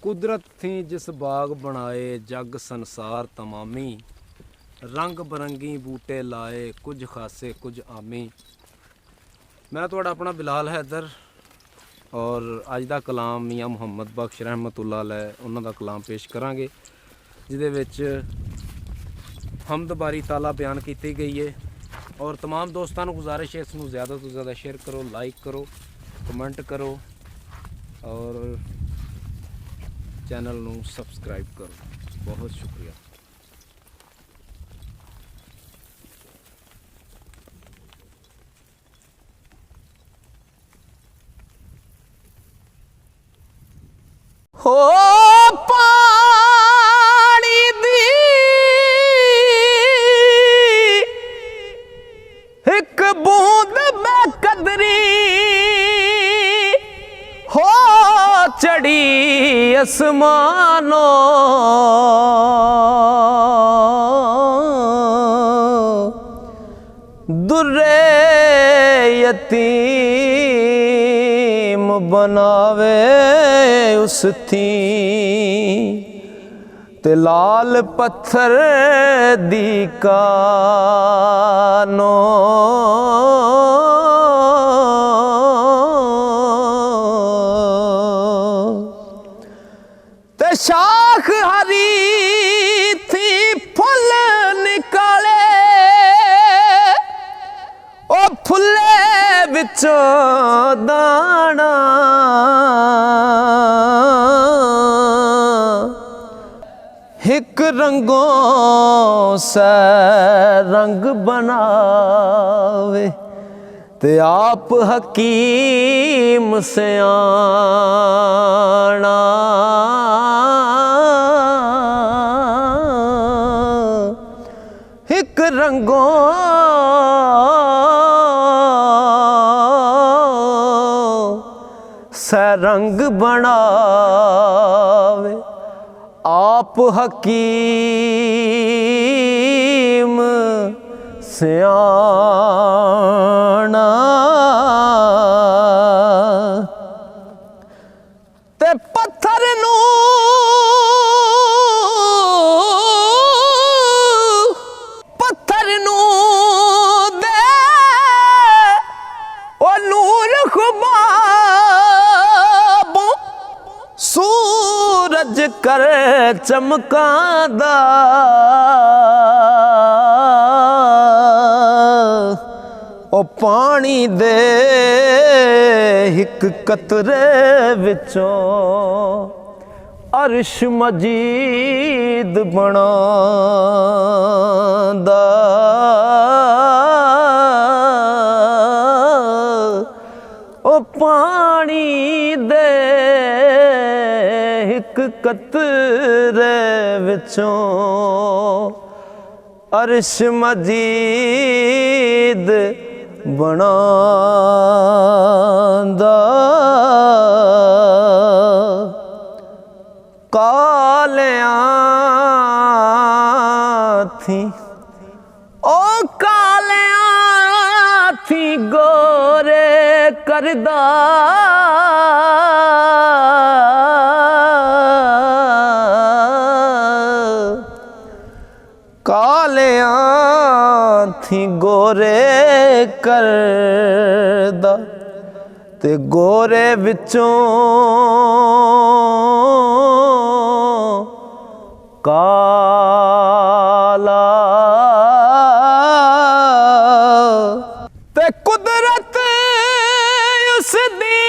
कुदरत थी जिस बाग बनाए जग संसार तमामी, रंग बरंगी बूटे लाए कुछ खासे कुछ आमी। मैं तुहाडा अपना बिलाल हैदर और अज दा कलाम मियाँ मुहम्मद बख्श रहमतुल्लाह अलैह उन्हां दा कलाम पेश करांगे, जिहदे विच हम्द बारी ताला बयान की गई है। और तमाम दोस्तों को गुजारिश है इसनूं ज़्यादा तो ज़्यादा शेयर करो, लाइक करो, कमेंट करो और चैनल नूं सबसक्राइब करो। बहुत शुक्रिया। हो पानी दी एक बूंद बेकदरी हो चढ़ी आसमानों, दुर्रे यतीम बनावे उस थी ते लाल पत्थर दी कानो, ते शाख हरी थी फुल निकाले ओ फुले विचों दाना, एक रंगों से रंग बनावे ते आप हकीम सयाना, एक रंगों से रंग बनावे आप हकीम सयाना, ते पत्थर नू दे ओ नूर खुबाबों सूरज कर चमकांदा, ओ पानी दे एक कतरे विचों अर्श मजीद बनांदा, ओ पानी दे एक कतरे विचों अर्श मजीद बनांदा, कालियां थी ओ कालियां थी गोरे करदा, कालियां थी गोरे करदा ते गोरे विचों काला, ते कुदरत उस दी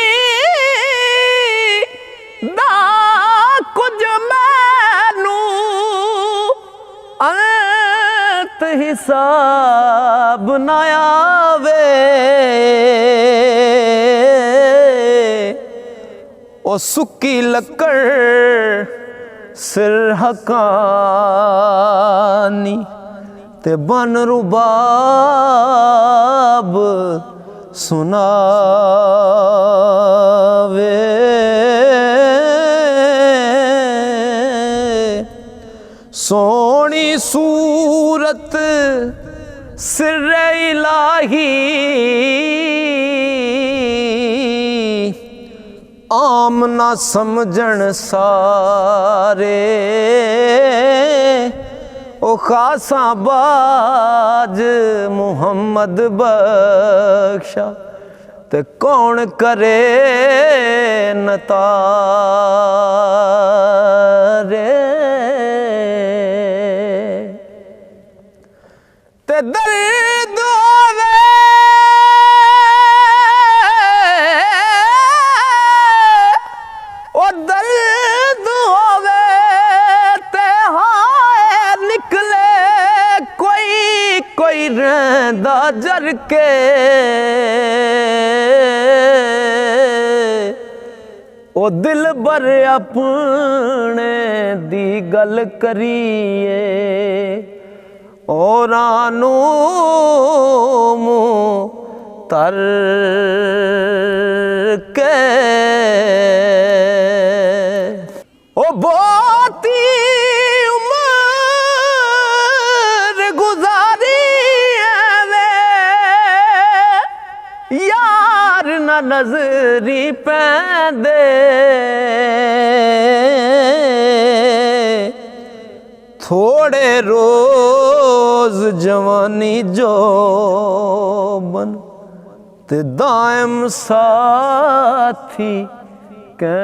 दा कुछ मैनू हिसाब ना आवे, ओ सुक्की लकड़ सिर हकानी ते बन रुबाब सुनावे, सोनी सूरत सिर इलाही ਆਮ ਨਾ ਸਮਝਣ ਸਾਰੇ ਉਹ ਖਾਸਾ ਬਾਜ ਮੁਹੰਮਦ ਬਖਸ਼ਾ ਤੇ ਕੌਣ ਕਰੇ ਨਤਾਰੇ ਤੇ ਦਰਦ ਹੋਵੇ ਉਹ ਦਰਦ ਹੋਵੇ ਤੇ ਹਾਏ ਨਿਕਲੇ ਕੋਈ ਕੋਈ ਰਹਿੰਦਾ ਜਰ ਕੇ ਉਹ ਦਿਲ ਬਰ ਆਪਣੇ ਦੀ ਗੱਲ ਕਰੀਏ ਔਰਾਂ ਨੂੰ ਮੂੰਹ ਤਰ ਕੇ ਉਹ ਬਹੁਤੀ ਉਮਰ ਗੁਜ਼ਾਰੀ ਐਵੇਂ ਯਾਰ ਨਾ ਨਜ਼ਰੀ ਪੈਂਦੇ थोड़े रोज जवानी जोबन ते दायम साथी कहंदे